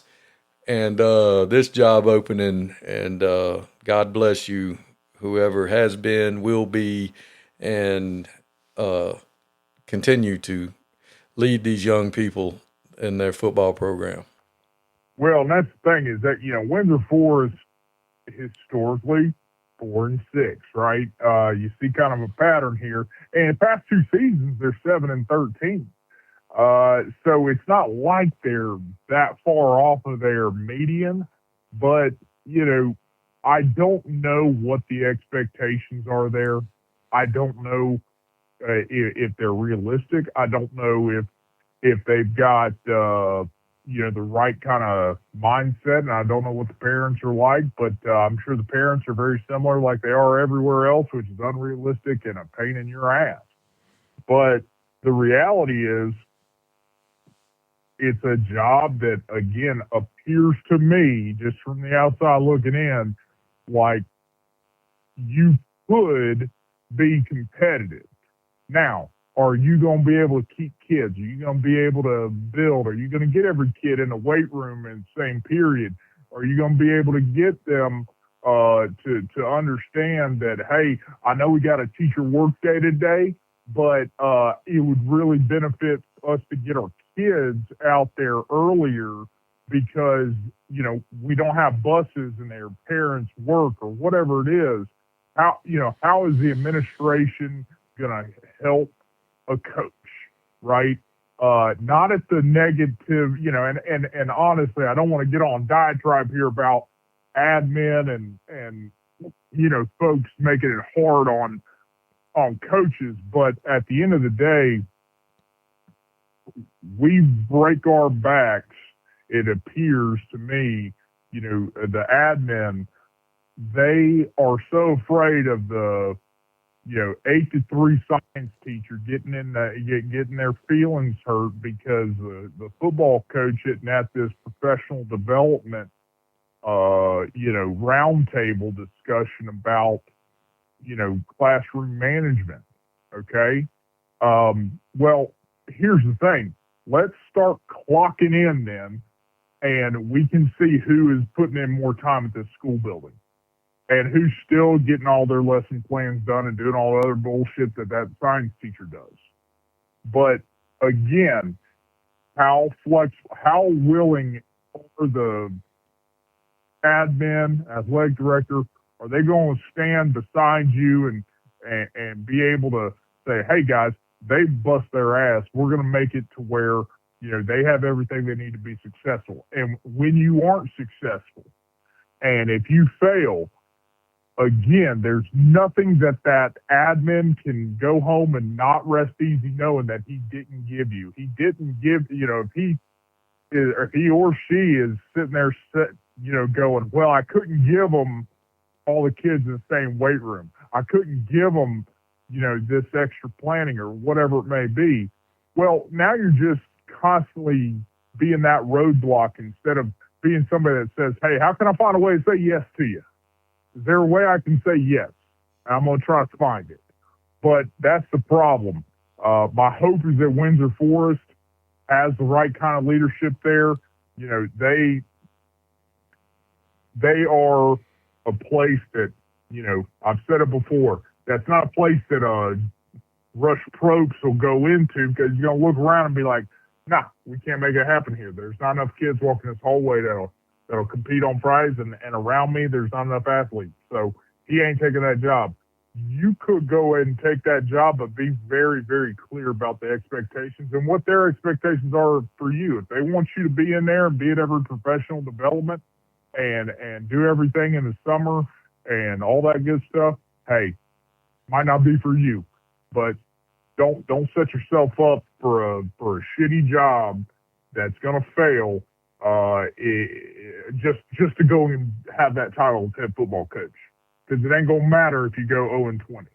and this job opening, and God bless you, whoever has been, will be, and continue to lead these young people in their football program. Well, and that's the thing is that, Windsor Forest historically 4-6, right? You see kind of a pattern here. And the past 2 seasons, they're 7-13. So it's not like they're that far off of their median, but, I don't know what the expectations are there. I don't know if they're realistic. I don't know if they've got, the right kind of mindset, and I don't know what the parents are like, but I'm sure the parents are very similar like they are everywhere else, which is unrealistic and a pain in your ass. But the reality is, it's a job that, again, appears to me, just from the outside looking in, like you could be competitive. Now, are you going to be able to keep kids? Are you going to be able to build? Are you going to get every kid in the weight room in the same period? Are you going to be able to get them to understand that, hey, I know we got a teacher work day today, but it would really benefit us to get our kids out there earlier because, we don't have buses and their parents work or whatever it is. How is the administration going to help a coach, right? Not at the negative, and honestly, I don't want to get on diatribe here about admin and folks making it hard on coaches, but at the end of the day, we break our backs. It appears to me, the admin, they are so afraid of the 8 to 3 science teacher getting their feelings hurt because the football coach isn't at this professional development, roundtable discussion about, classroom management. Okay. Well, here's the thing. Let's start clocking in then, and we can see who is putting in more time at this school building. And who's still getting all their lesson plans done and doing all the other bullshit that science teacher does. But again, how willing are the admin, athletic director, are they going to stand beside you and be able to say, hey guys, they bust their ass. We're going to make it to where, they have everything they need to be successful. And when you aren't successful, and if you fail, again, there's nothing that admin can go home and not rest easy knowing that he didn't give you. He didn't give, if he or she is sitting there, going, well, I couldn't give them all the kids in the same weight room. I couldn't give them, this extra planning or whatever it may be. Well, now you're just constantly being that roadblock instead of being somebody that says, hey, how can I find a way to say yes to you? Is there a way I can say yes? I'm going to try to find it. But that's the problem. My hope is that Windsor Forest has the right kind of leadership there. They are a place that, I've said it before, that's not a place that Rush Probst will go into because you're going to look around and be like, nah, we can't make it happen here. There's not enough kids walking this hallway that'll compete on Fridays, and around me, there's not enough athletes. So he ain't taking that job. You could go ahead and take that job, but be very, very clear about the expectations and what their expectations are for you. If they want you to be in there and be at every professional development and do everything in the summer and all that good stuff, hey, might not be for you, but don't set yourself up for a shitty job that's going to fail just to go and have that title of head football coach, because it ain't going to matter if you go 0-20.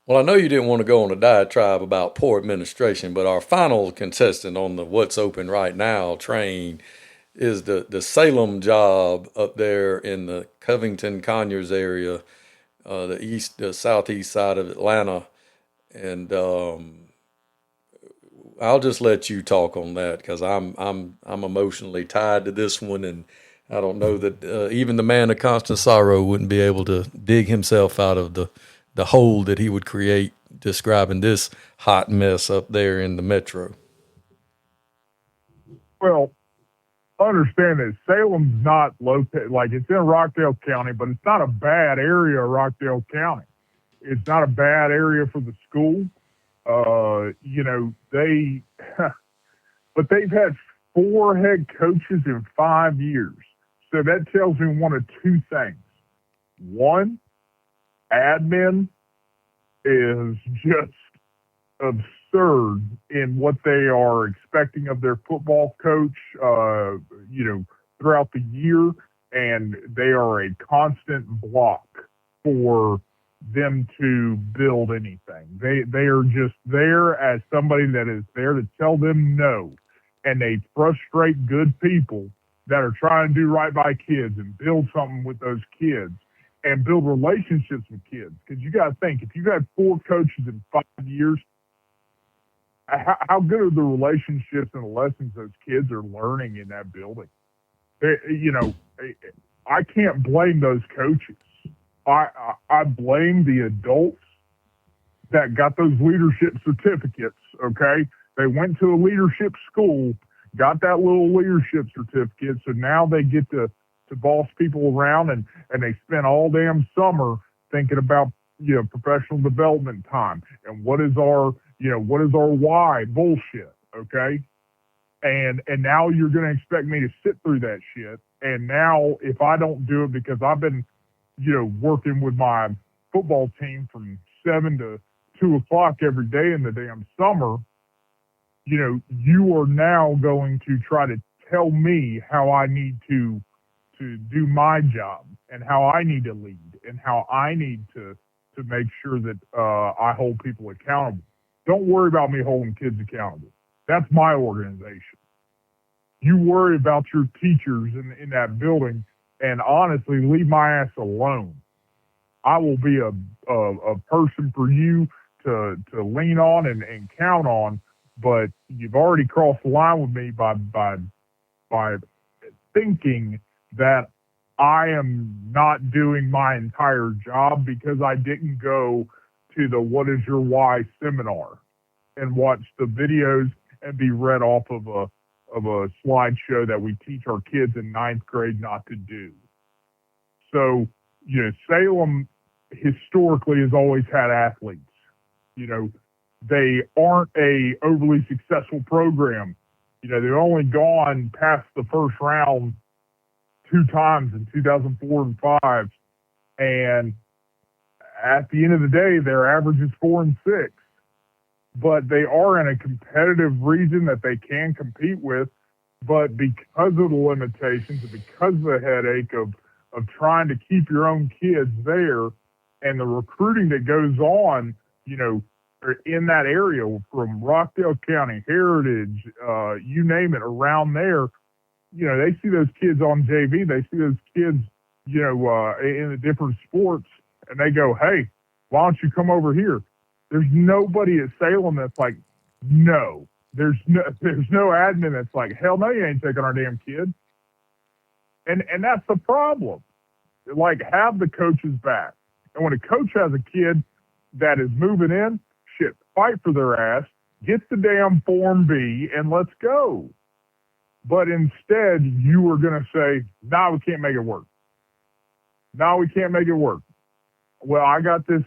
Well, I know you didn't want to go on a diatribe about poor administration, but our final contestant on the What's Open Right Now train is the Salem job up there in the Covington Conyers area, the southeast side of Atlanta, and I'll just let you talk on that because I'm emotionally tied to this one, and I don't know that even the man of constant sorrow wouldn't be able to dig himself out of the hole that he would create describing this hot mess up there in the metro. Well, understand that Salem's not located, like it's in Rockdale County, but it's not a bad area of Rockdale County. It's not a bad area for the school. But they've had 4 head coaches in 5 years. So that tells me one of two things. One, admin is just absurd in what they are expecting of their football coach, throughout the year. And they are a constant block for them to build anything. They are just there as somebody that is there to tell them no. And they frustrate good people that are trying to do right by kids and build something with those kids and build relationships with kids. Because you got to think, if you've had 4 coaches in 5 years, how good are the relationships and the lessons those kids are learning in that building? I can't blame those coaches. I blame the adults that got those leadership certificates, okay? They went to a leadership school, got that little leadership certificate, so now they get to boss people around, and they spend all damn summer thinking about, professional development time and what is our why bullshit, okay? And now you're going to expect me to sit through that shit. And now if I don't do it because I've been, working with my football team from 7 to 2 o'clock every day in the damn summer, you are now going to try to tell me how I need to do my job and how I need to lead and how I need to make sure that I hold people accountable. Don't worry about me holding kids accountable. That's my organization. You worry about your teachers in that building, and honestly, leave my ass alone. I will be a person for you to lean on and count on, but you've already crossed the line with me by thinking that I am not doing my entire job because I didn't go to the What Is Your Why seminar and watch the videos and be read off of a slideshow that we teach our kids in 9th grade not to do. So, Salem historically has always had athletes. They aren't a overly successful program. They've only gone past the first round 2 times in 2004 and 5. And at the end of the day, their average is 4 and 6. But they are in a competitive region that they can compete with. But because of the limitations and because of the headache of trying to keep your own kids there and the recruiting that goes on, in that area from Rockdale County, Heritage, you name it, around there, they see those kids on JV, they see those kids, in the different sports, and they go, hey, why don't you come over here? There's nobody at Salem that's like, no. There's no admin that's like, hell no, you ain't taking our damn kid. And that's the problem. Like, have the coaches back. And when a coach has a kid that is moving in, shit, fight for their ass, get the damn Form B, and let's go. But instead, you are going to say, nah, we can't make it work. No, we can't make it work. Well, I got this,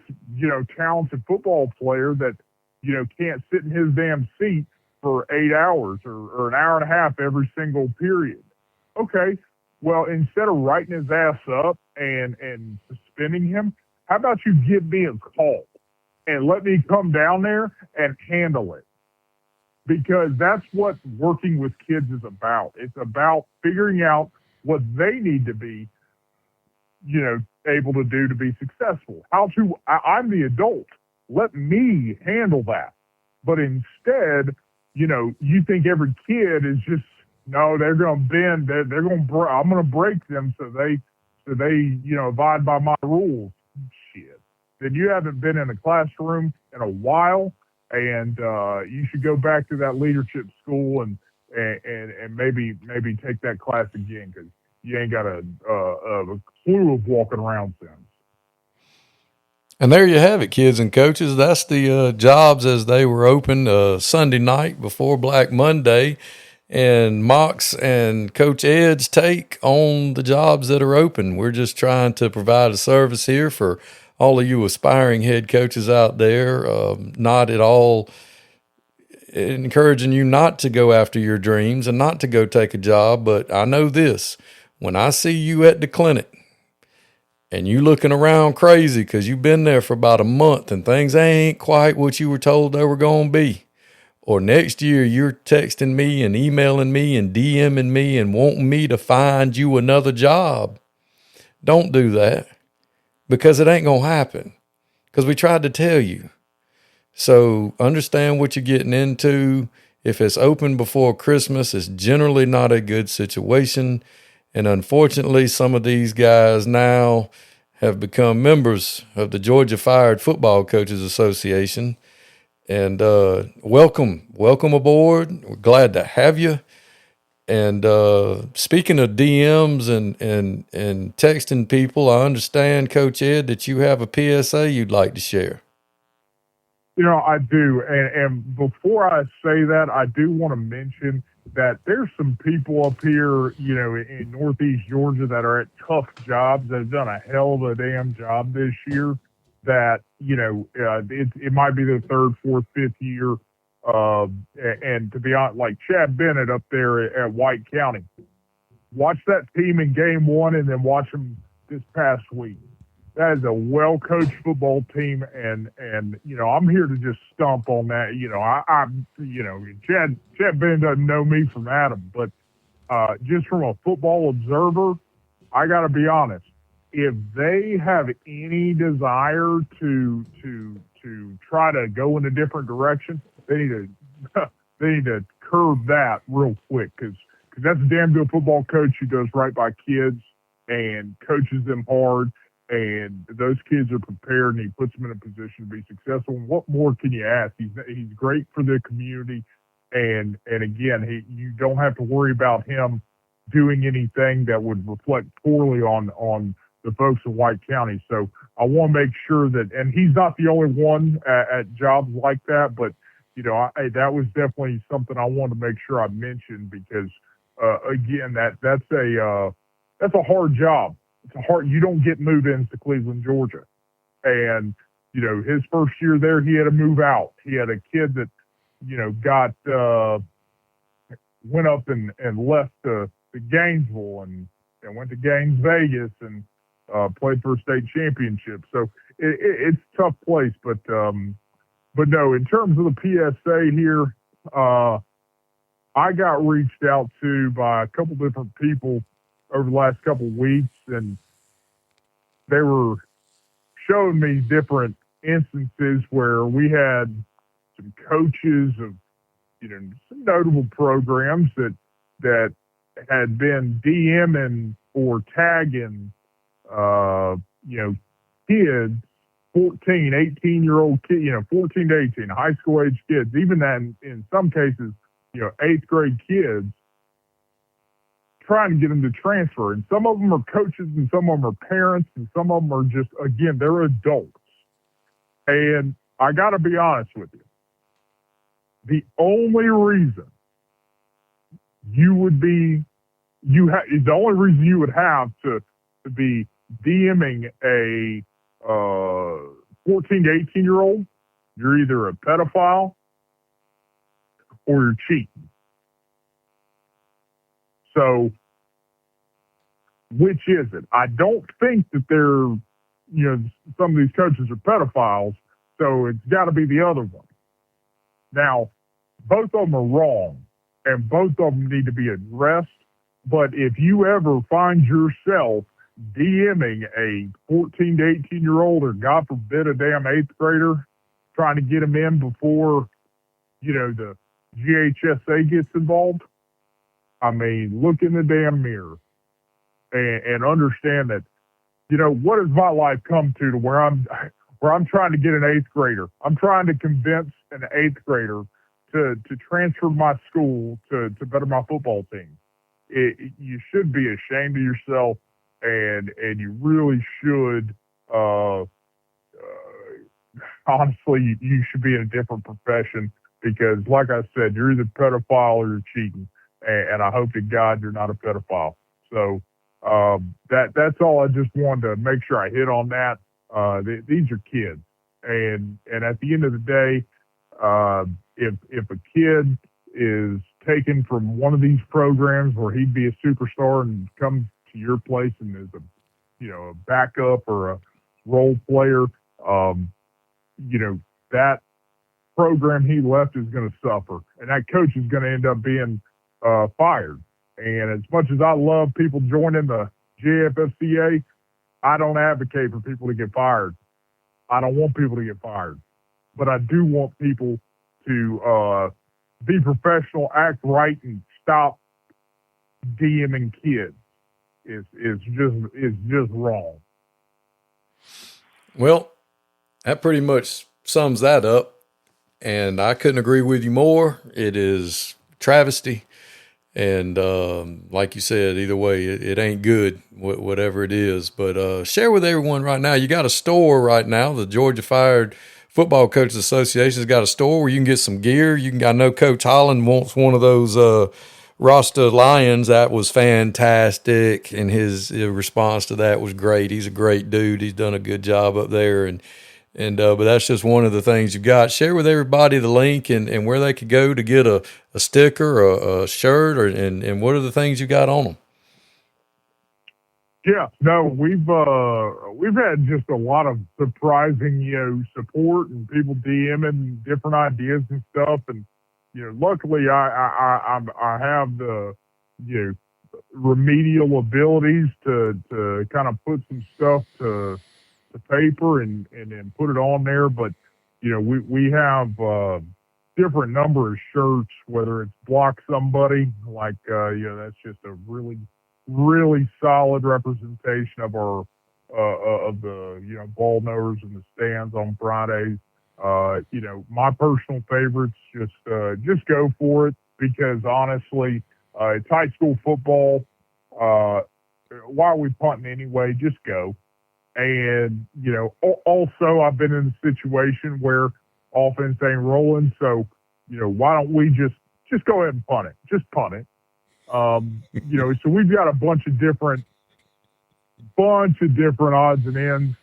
talented football player that, can't sit in his damn seat for 8 hours or an hour and a half every single period. Okay, well, instead of writing his ass up and suspending him, how about you give me a call and let me come down there and handle it? because that's what working with kids is about. It's about figuring out what they need to be, able to do to be successful. I'm the adult. Let me handle that. But instead, you think every kid is just, no, they're going to bend. They're going to, I'm going to break them so they, abide by my rules. Shit. Then you haven't been in a classroom in a while, and you should go back to that leadership school and maybe take that class again, because you ain't got a clue of walking around since. And there you have it, kids and coaches. That's the jobs as they were open Sunday night before Black Monday, and MOCS and Coach Ed's take on the jobs that are open. We're just trying to provide a service here for all of you aspiring head coaches out there, not at all encouraging you not to go after your dreams and not to go take a job. But I know this, when I see you at the clinic and you looking around crazy because you've been there for about a month and things ain't quite what you were told they were going to be, or next year you're texting me and emailing me and DMing me and wanting me to find you another job, don't do that, because it ain't going to happen, because we tried to tell you. So understand what you're getting into. If it's open before Christmas, it's generally not a good situation. And unfortunately, some of these guys now have become members of the Georgia Fired Football Coaches Association. And welcome aboard. We're glad to have you. And speaking of DMs and texting people, I understand, Coach Ed, that you have a PSA you'd like to share. I do. And before I say that, I do want to mention that there's some people up here, in Northeast Georgia that are at tough jobs that have done a hell of a damn job this year, that, it might be their third, fourth, fifth year. And to be honest, like Chad Bennett up there at White County, watch that team in game one and then watch them this past week. That is a well-coached football team, and I'm here to just stomp on that. Chad Bennett doesn't know me from Adam, but just from a football observer, I got to be honest. If they have any desire to try to go in a different direction, they need to curb that real quick, because that's a damn good football coach who goes right by kids and coaches them hard. And those kids are prepared, and he puts them in a position to be successful. And what more can you ask? He's great for the community, and again, you don't have to worry about him doing anything that would reflect poorly on the folks in White County. So I want to make sure that, and he's not the only one at jobs like that, but that was definitely something I wanted to make sure I mentioned, because again, that's a hard job. You don't get move-ins to Cleveland, Georgia. And, his first year there, he had to move out. He had a kid that, went up and left to Gainesville and went to Gaines, Vegas, and played for a state championship. So it's a tough place. But no, in terms of the PSA here, I got reached out to by a couple different people over the last couple of weeks, and they were showing me different instances where we had some coaches of, some notable programs that had been DMing or tagging, kids, 14, 18-year-old kids, 14 to 18, high school age kids, even that in some cases, 8th grade kids, trying to get them to transfer. And some of them are coaches, and some of them are parents, and some of them are just, again, they're adults. And I got to be honest with you. The only reason you would be, the only reason you would have to be DMing a 14 to 18-year-old, you're either a pedophile or you're cheating. So, which is it? I don't think that they're, some of these coaches are pedophiles, so it's got to be the other one. Now, both of them are wrong, and both of them need to be addressed. But if you ever find yourself DMing a 14 to 18-year-old, or God forbid a damn eighth grader, trying to get him in before, the GHSA gets involved, I mean, look in the damn mirror and understand that, what has my life come to where I'm trying to get an eighth grader. I'm trying to convince an eighth grader to transfer my school to better my football team. You should be ashamed of yourself, and you really should. Honestly, you should be in a different profession, because, like I said, you're either pedophile or you're cheating, and I hope to God you're not a pedophile. So that's all. I just wanted to make sure I hit on that. These are kids, and at the end of the day, if a kid is taken from one of these programs where he'd be a superstar and comes to your place and is a backup or a role player, that program he left is going to suffer, and that coach is going to end up being fired. And as much as I love people joining the JFFCA, I don't advocate for people to get fired. I don't want people to get fired, but I do want people to be professional, act right, and stop DMing kids. It's just wrong. Well, that pretty much sums that up, and I couldn't agree with you more. It is travesty, and like you said, either way, it ain't good, whatever it is. But share with everyone right now. You got a store right now. The Georgia Fired Football Coaches Association's got a store where you can get some gear. I know Coach Holland wants one of those Rasta Lions. That was fantastic, and his response to that was great. He's a great dude. He's done a good job up there, and but that's just one of the things you got. Share with everybody the link and where they could go to get a sticker, a shirt, and what are the things you got on them. Yeah, no, we've had just a lot of surprising, support and people DMing different ideas and stuff. And, luckily I have the, remedial abilities to kind of put some stuff to paper and then put it on there. But, we have different number of shirts, whether it's Block Somebody, like, that's just a really solid representation of our of the ball knowers in the stands on Fridays. My personal favorites, just go for it, because honestly, it's high school football. Why are we punting anyway? Just go. And also I've been in a situation where offense ain't rolling, so why don't we just go ahead and punt it? Just punt it. So we've got a bunch of different odds and ends,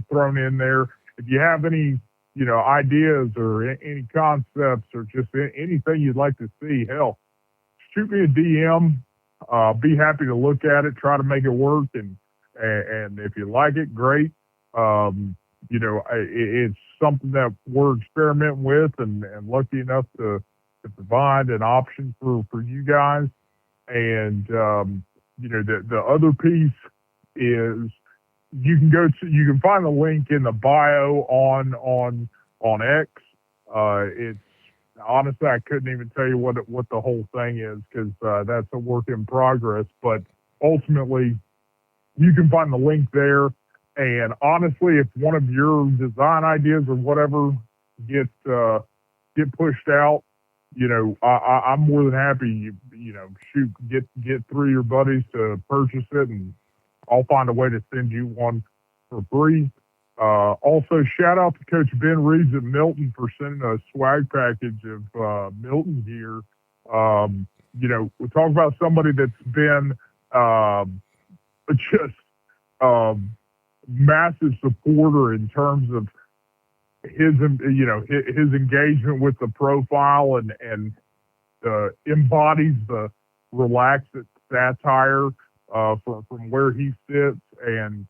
thrown in there. If you have any, ideas or any concepts or just anything you'd like to see, hell, shoot me a DM. Be happy to look at it, try to make it work. And if you like it, great. It's something that we're experimenting with and lucky enough to provide an option for you guys. And, the other piece is you can find the link in the bio on X. It's honestly, I couldn't even tell you what the whole thing is, because that's a work in progress, but ultimately you can find the link there. And honestly, if one of your design ideas or whatever get pushed out, I'm more than happy, get three of your buddies to purchase it, and I'll find a way to send you one for free. Also, shout out to Coach Ben Reeves at Milton for sending a swag package of Milton gear. We talk about somebody that's been just massive supporter in terms of his engagement with the profile and embodies the relaxed satire from where he sits. And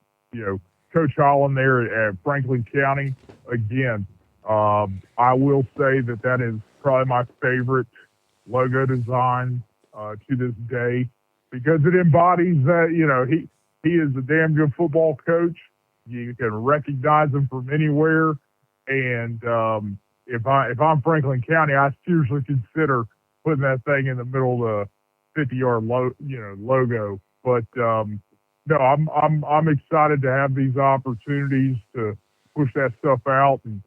Coach Holland there at Franklin County, again, I will say that is probably my favorite logo design to this day, because it embodies that. He is a damn good football coach. You can recognize him from anywhere. And if I'm Franklin County, I seriously consider putting that thing in the middle of the 50-yard logo. But no, I'm excited to have these opportunities to push that stuff out. And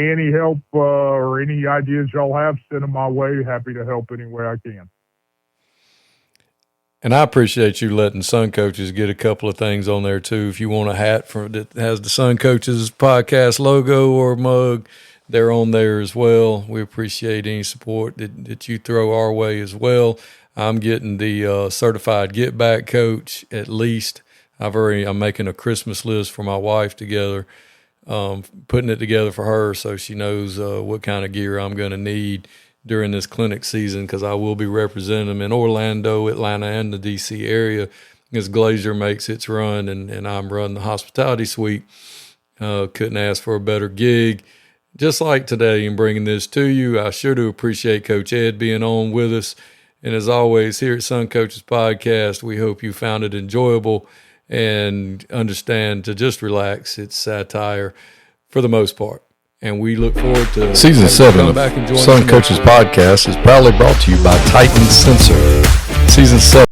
any help or any ideas y'all have, send them my way. Happy to help any way I can. And I appreciate you letting Sun Coaches get a couple of things on there too. If you want a hat that has the Sun Coaches podcast logo or mug, they're on there as well. We appreciate any support that you throw our way as well. I'm getting the certified Get Back coach at least. I'm making a Christmas list for my wife together, putting it together for her so she knows what kind of gear I'm going to need during this clinic season, because I will be representing them in Orlando, Atlanta, and the D.C. area as Glazier makes its run, and I'm running the hospitality suite. Couldn't ask for a better gig. Just like today in bringing this to you, I sure do appreciate Coach Ed being on with us. And as always, here at Sun Coaches Podcast, we hope you found it enjoyable and understand to just relax. It's satire for the most part. And we look forward to Season 7 of Sun Coaches Podcast is proudly brought to you by Titan Sensor. Season 7.